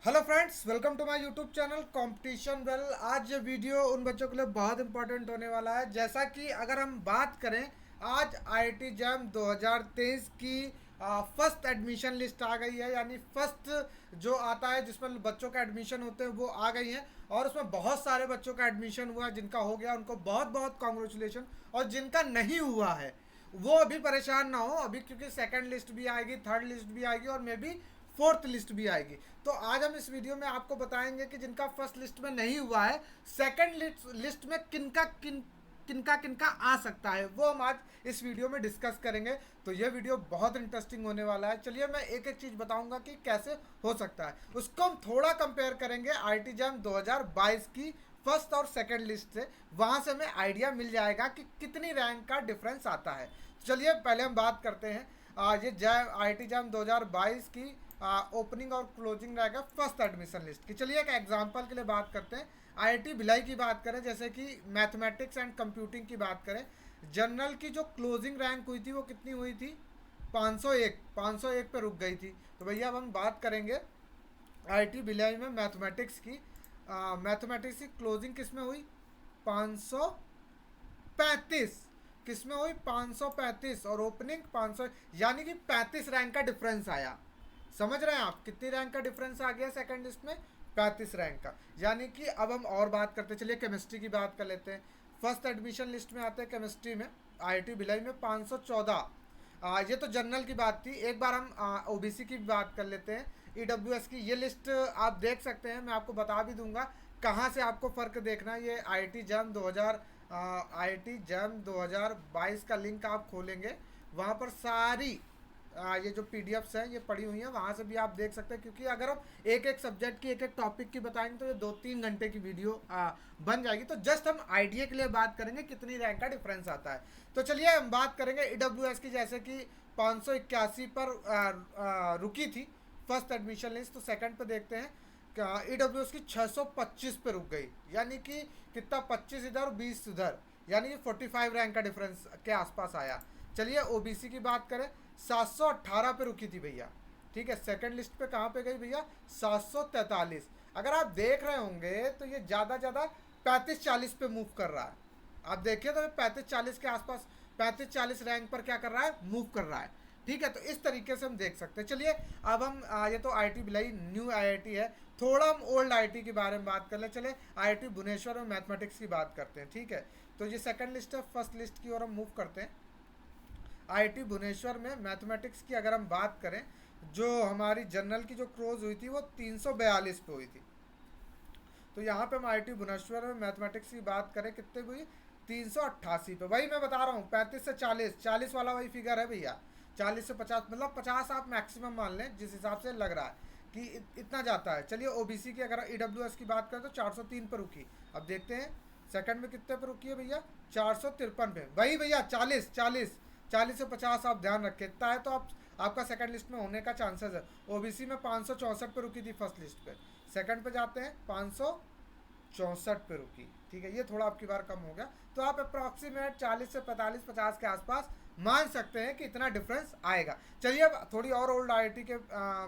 Hello friends, welcome to my YouTube channel competition well. आज ये video उन बच्चों के लिए बहुत इंपॉर्टेंट होने वाला है। जैसा कि अगर हम बात करें, आज आईआईटी जैम 2023 की फर्स्ट एडमिशन लिस्ट आ गई है। यानी फर्स्ट जो आता है जिसमें बच्चों का एडमिशन होते हैं वो आ गई है। और उसमें बहुत सारे बच्चों का एडमिशन हुआ, जिनका हो गया उनको बहुत बहुत कॉन्ग्रेचुलेशन। और जिनका नहीं हुआ है वो अभी परेशान ना हो अभी, क्योंकि सेकंड लिस्ट भी आएगी, थर्ड लिस्ट भी आएगी और मे बी फोर्थ लिस्ट भी आएगी। तो आज हम इस वीडियो में आपको बताएंगे कि जिनका फर्स्ट लिस्ट में नहीं हुआ है, सेकंड लिस्ट में किनका किनका आ सकता है, वो हम आज इस वीडियो में डिस्कस करेंगे। तो ये वीडियो बहुत इंटरेस्टिंग होने वाला है। चलिए मैं एक एक चीज़ बताऊंगा कि कैसे हो सकता है, उसको हम थोड़ा कंपेयर करेंगे आईआईटी जैम 2022 की फर्स्ट और सेकंड लिस्ट से। वहां से हमें आइडिया मिल जाएगा कि कितनी रैंक का डिफरेंस आता है। चलिए पहले हम बात करते हैं ये जैम आईआईटी जैम 2022 की ओपनिंग और क्लोजिंग रहेगा फर्स्ट एडमिशन लिस्ट की। चलिए एक एग्जांपल के लिए बात करते हैं। आईआईटी भिलाई की बात करें, जैसे कि मैथमेटिक्स एंड कंप्यूटिंग की बात करें, जनरल की जो क्लोजिंग रैंक हुई थी वो कितनी हुई थी? 501 पे रुक गई थी। तो भैया अब हम बात करेंगे आईआईटी भिलाई में मैथमेटिक्स की। मैथमेटिक्स की क्लोजिंग किस में हुई? 535। किस में हुई? 535। और ओपनिंग 500, यानी कि 35 रैंक का डिफरेंस आया। समझ रहे हैं आप कितनी रैंक का डिफरेंस आ गया सेकंड लिस्ट में? 35 रैंक का। यानी कि अब हम और बात करते, चलिए केमिस्ट्री की बात कर लेते हैं। फर्स्ट एडमिशन लिस्ट में आते हैं केमिस्ट्री में आईआईटी भिलाई में 514। ये तो जनरल की बात थी। एक बार हम ओबीसी की बात कर लेते हैं, ईडब्ल्यूएस की। ये लिस्ट आप देख सकते हैं, मैं आपको बता भी दूंगा कहाँ से आपको फ़र्क देखना है। ये आईआईटी जैम 2022 का लिंक आप खोलेंगे, वहाँ पर सारी ये जो पीडीएफ्स हैं ये पड़ी हुई हैं, वहाँ से भी आप देख सकते हैं। क्योंकि अगर हम एक एक सब्जेक्ट की एक एक टॉपिक की बताएंगे तो ये 2-3 घंटे की वीडियो बन जाएगी। तो जस्ट हम आइडिया के लिए बात करेंगे कितनी रैंक का डिफरेंस आता है। तो चलिए हम बात करेंगे ईडब्ल्यूएस की, जैसे कि 581 पर रुकी थी फर्स्ट एडमिशन लिस्ट। तो सेकंड पे देखते हैं, ईडब्ल्यूएस की 625 पे रुक गई। यानी कि कितना? 25 इधर और 20 उधर, यानी कि 45 रैंक का डिफरेंस के आसपास आया। चलिए ओबीसी की बात करें, 718 पे रुकी थी भैया। ठीक है, सेकंड लिस्ट पे कहाँ पे गई भैया? 743। अगर आप देख रहे होंगे तो ये ज़्यादा ज़्यादा 35-40 पे मूव कर रहा है। आप देखिए तो 35-40 के आसपास, 35-40 रैंक पर क्या कर रहा है? मूव कर रहा है। ठीक है, तो इस तरीके से हम देख सकते हैं। चलिए अब हम ये तो आईआईटी भिलाई न्यू आईआईटी है, थोड़ा हम ओल्ड आईआईटी के बारे में बात कर ले। चले आईआईटी भुवनेश्वर में मैथमेटिक्स की बात करते हैं। ठीक है, तो ये सेकंड लिस्ट है, फर्स्ट लिस्ट की ओर हम मूव करते हैं। आईआईटी भुवनेश्वर में मैथमेटिक्स की अगर हम बात करें, जो हमारी जनरल की जो क्लोज हुई थी वो 342 पे हुई थी। तो यहाँ पे हम आईआईटी भुवनेश्वर में मैथमेटिक्स की बात करें, कितने हुई? 388 पे। वही मैं बता रहा हूँ, 35 से 40, 40 वाला वही फिगर है भैया। 40 से 50, मतलब 50 आप मैक्सिमम मान लें, जिस हिसाब से लग रहा है कि इतना जाता है। चलिए ओबीसी की अगर ईडब्ल्यूएस की बात करें तो 403 पर रुकी। अब देखते हैं सेकंड में कितने पर रुकी है भैया? 453 पे। वही भैया 40 40, 40 से 50 आप ध्यान रखें, इतना है तो आपका सेकंड लिस्ट में होने का चांसेस है। ओबीसी में 564 पे रुकी थी फर्स्ट लिस्ट पे, सेकंड पे जाते हैं 564 पे रुकी। ठीक है, ये थोड़ा आपकी बार कम हो गया। तो आप अप्रॉक्सीमेट 40 से 45-50 के आसपास मान सकते हैं कि इतना डिफरेंस आएगा। चलिए अब थोड़ी और ओल्ड आईआईटी के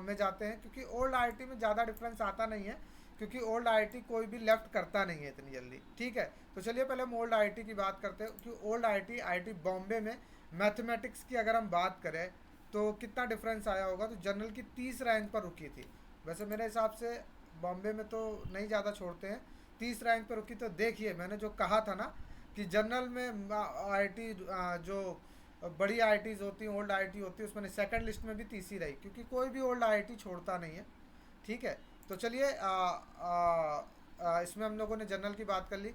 में जाते हैं, क्योंकि ओल्ड आईआईटी में ज़्यादा डिफरेंस आता नहीं है, क्योंकि ओल्ड आईआईटी कोई भी लेफ्ट करता नहीं है इतनी जल्दी। ठीक है, तो चलिए पहले हम ओल्ड आईआईटी की बात करते हैं कि ओल्ड आईआईटी बॉम्बे में मैथमेटिक्स की अगर हम बात करें तो कितना डिफरेंस आया होगा? तो जनरल की 30 रैंक पर रुकी थी। वैसे मेरे हिसाब से बॉम्बे में तो नहीं ज़्यादा छोड़ते हैं, 30 रैंक पर रुकी। तो देखिए मैंने जो कहा था ना कि जनरल में आईआईटी जो बड़ी आईआईटीज़ होती हैं, ओल्ड आईआईटी होती है, उसमें सेकंड लिस्ट में भी 30 ही रही, क्योंकि कोई भी ओल्ड आईआईटी छोड़ता नहीं है। ठीक है, तो चलिए इसमें हम लोगों ने जनरल की बात कर ली।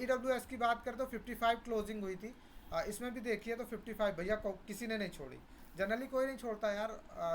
ईडब्ल्यूएस की बात करें तो 55 क्लोजिंग हुई थी। इसमें भी देखिए तो 55 भैया किसी ने नहीं छोड़ी। जनरली कोई नहीं छोड़ता यार,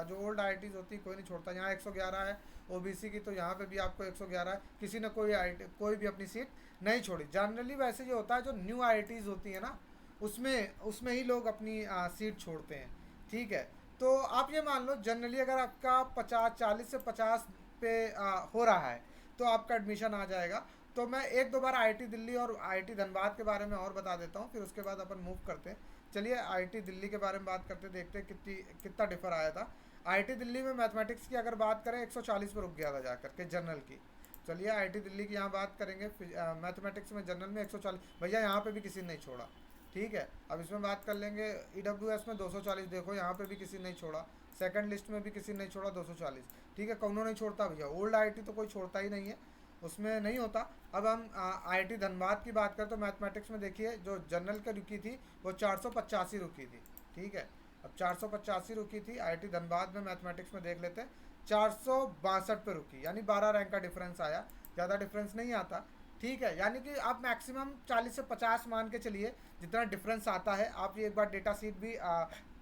जो ओल्ड आईआईटीज़ होती है कोई नहीं छोड़ता। यहाँ 111 है ओबीसी की, तो यहाँ पे भी आपको 111 है। किसी ने कोई भी अपनी सीट नहीं छोड़ी। जनरली वैसे ये होता है, जो न्यू आईआईटीज़ होती है ना, उसमें उसमें ही लोग अपनी सीट छोड़ते हैं। ठीक है, तो आप ये मान लो जनरली अगर आपका 40 से 50 पे हो रहा है तो आपका एडमिशन आ जाएगा। तो मैं एक दो बार आईआईटी दिल्ली और आईआईटी धनबाद के बारे में और बता देता हूँ, फिर उसके बाद अपन मूव करते हैं। चलिए आईआईटी दिल्ली के बारे में बात करते, देखते हैं कितना डिफर आया था। आईआईटी दिल्ली में मैथमेटिक्स की अगर बात करें 140 पर रुक गया था जाकर के जनरल की। चलिए आईआईटी दिल्ली की यहाँ बात करेंगे, मैथमेटिक्स में जनरल में 140, भैया यहाँ पे भी किसी ने नहीं छोड़ा। ठीक है, अब इसमें बात कर लेंगे ईडब्ल्यूएस में 240, देखो यहाँ पे भी किसी ने नहीं छोड़ा। सेकंड लिस्ट में भी किसी ने नहीं छोड़ा 240। ठीक है, कौनों नहीं छोड़ता भैया, ओल्ड आईआईटी तो कोई छोड़ता ही नहीं है, उसमें नहीं होता। अब हम आईआईटी धनबाद की बात करें तो मैथमेटिक्स में देखिए जो जनरल की रुकी थी वो 485 रुकी थी। ठीक है, अब 485 रुकी थी आईआईटी धनबाद में, मैथमेटिक्स में देख लेते हैं 462 पे रुकी, यानी 12 रैंक का डिफरेंस आया, ज़्यादा डिफरेंस नहीं आता। ठीक है, यानी कि आप मैक्सिमम 40 से 50 मान के चलिए जितना डिफरेंस आता है। आप ये एक बार डेटा सीट भी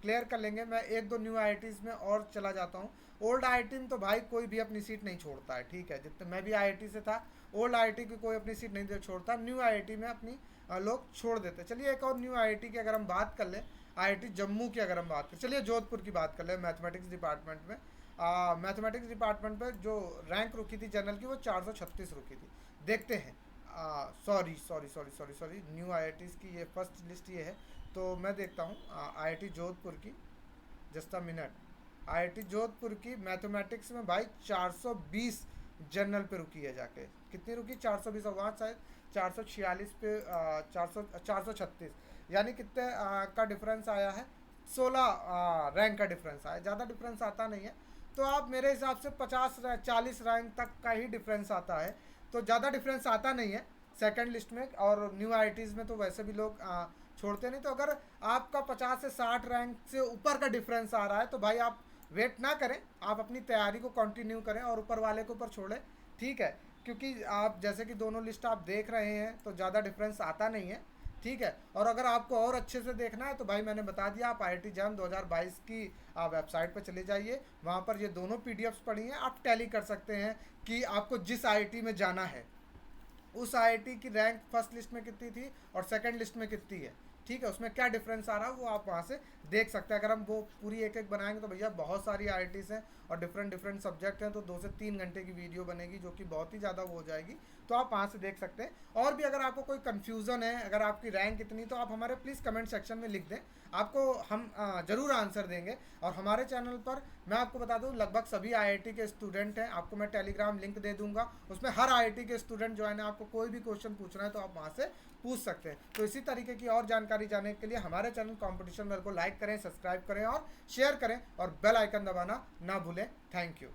क्लियर कर लेंगे। मैं एक दो न्यू आईआईटीज़ में और चला जाता हूँ। ओल्ड आईआईटी में तो भाई कोई भी अपनी सीट नहीं छोड़ता है। ठीक है, जितने मैं भी आईआईटी से था, ओल्ड आईआईटी की कोई अपनी सीट नहीं छोड़ता, न्यू आईआईटी में अपनी लोग छोड़ देते। चलिए एक और न्यू आईआईटी की अगर हम बात कर लें, आईआईटी जम्मू की अगर हम बात करें, चलिए जोधपुर की बात कर लें। मैथमेटिक्स डिपार्टमेंट में मैथमेटिक्स डिपार्टमेंट पर जो रैंक रुकी थी जनरल की वो 436 रुकी थी। देखते हैं, सॉरी न्यू आईआईटीज़ की ये फर्स्ट लिस्ट ये है, तो मैं देखता हूँ आईआईटी जोधपुर की, just a minute. IIT Jodhpur की मैथमेटिक्स में भाई 420 जनरल पे रुकी है जाके। कितनी रुकी? 420, और वहाँ शायद 446 पे 436, यानी कितने का डिफरेंस आया है? 16 रैंक का डिफरेंस आया, ज़्यादा डिफरेंस आता नहीं है। तो आप मेरे हिसाब से 40 रैंक तक का ही डिफरेंस आता है, तो ज़्यादा डिफरेंस आता नहीं है सेकंड लिस्ट में। और न्यू आईआईटीज़ में तो वैसे भी लोग छोड़ते नहीं। तो अगर आपका 50 से 60 रैंक से ऊपर का डिफरेंस आ रहा है तो भाई आप वेट ना करें, आप अपनी तैयारी को कंटिन्यू करें और ऊपर वाले को ऊपर छोड़ें। ठीक है, क्योंकि आप जैसे कि दोनों लिस्ट आप देख रहे हैं तो ज़्यादा डिफरेंस आता नहीं है। ठीक है, और अगर आपको और अच्छे से देखना है तो भाई मैंने बता दिया, आप आईआईटी जैम 2022 की वेबसाइट पर चले जाइए, वहाँ पर ये दोनों पीडीएफ्स पड़ी हैं। आप टैली कर सकते हैं कि आपको जिस आईआईटी में जाना है उस आईआईटी की रैंक फर्स्ट लिस्ट में कितनी थी और सेकंड लिस्ट में कितनी है। ठीक है, उसमें क्या डिफरेंस आ रहा है वो आप वहाँ से देख सकते हैं। अगर हम वो पूरी एक एक बनाएंगे तो भैया बहुत सारी आईआईटीज़ हैं और डिफरेंट सब्जेक्ट हैं, तो 2 से 3 घंटे की वीडियो बनेगी जो कि बहुत ही ज़्यादा वो हो जाएगी, तो आप वहाँ से देख सकते हैं। और भी अगर आपको कोई कन्फ्यूज़न है, अगर आपकी रैंक कितनी, तो आप हमारे प्लीज़ कमेंट सेक्शन में लिख दें, आपको हम ज़रूर आंसर देंगे। और हमारे चैनल पर मैं आपको बता दूं लगभग सभी आईआईटी के स्टूडेंट हैं, आपको मैं टेलीग्राम लिंक दे दूंगा, उसमें हर आईआईटी के स्टूडेंट ज्वाइन है। आपको कोई भी क्वेश्चन पूछना है तो आप वहाँ से पूछ सकते हैं। तो इसी तरीके की और जानकारी जानने के लिए हमारे चैनल कॉम्पिटिशन वर्ल्ड को लाइक करें, सब्सक्राइब करें और शेयर करें, और बेल आइकन दबाना ना भूलें। Thank you.